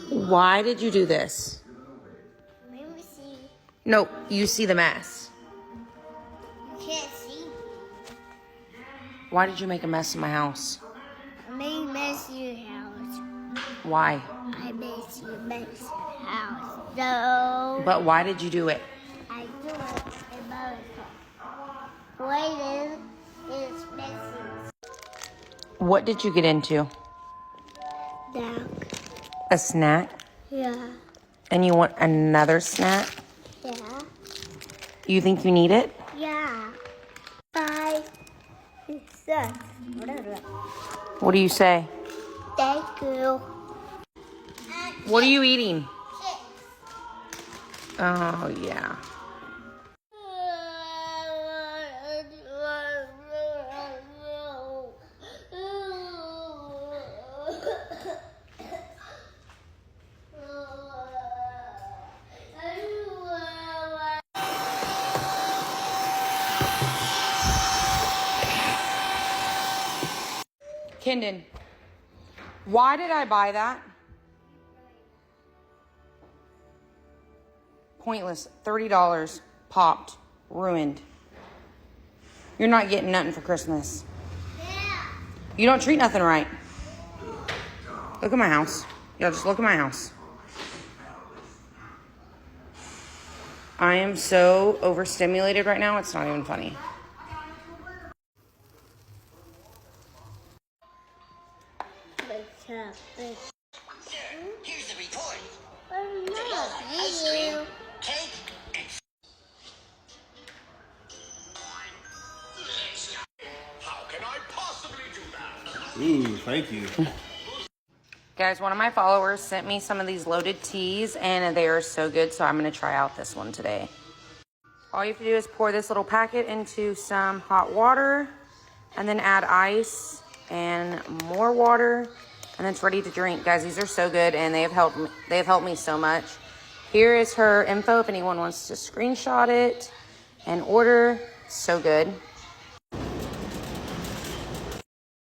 Why did you do this? Let me see. Nope, you see the mess. You can't see. Why did you make a mess in my house? I made a mess in your house. Why? I made you mess in your house. No. But why did you do it? I do it in my house. It's messy. What did you get into? Duck. A snack? Yeah. And you want another snack? Yeah. You think you need it? Yeah. 5, 6. What do you say? Thank you. What are you eating? Oh, yeah. Kendon, why did I buy that? Pointless. $30 popped, ruined. You're not getting nothing for Christmas. Yeah. You don't treat nothing right. Look at my house. Y'all just look at my house. I am so overstimulated right now, it's not even funny. Here's the report. Ice cream, Cake, and how can I possibly do that? Ooh, thank you. Guys, one of my followers sent me some of these loaded teas, and they are so good, so I'm going to try out this one today. All you have to do is pour this little packet into some hot water, and then add ice and more water, and then it's ready to drink. Guys, these are so good, and they have helped me so much. Here is her info if anyone wants to screenshot it and order. So good.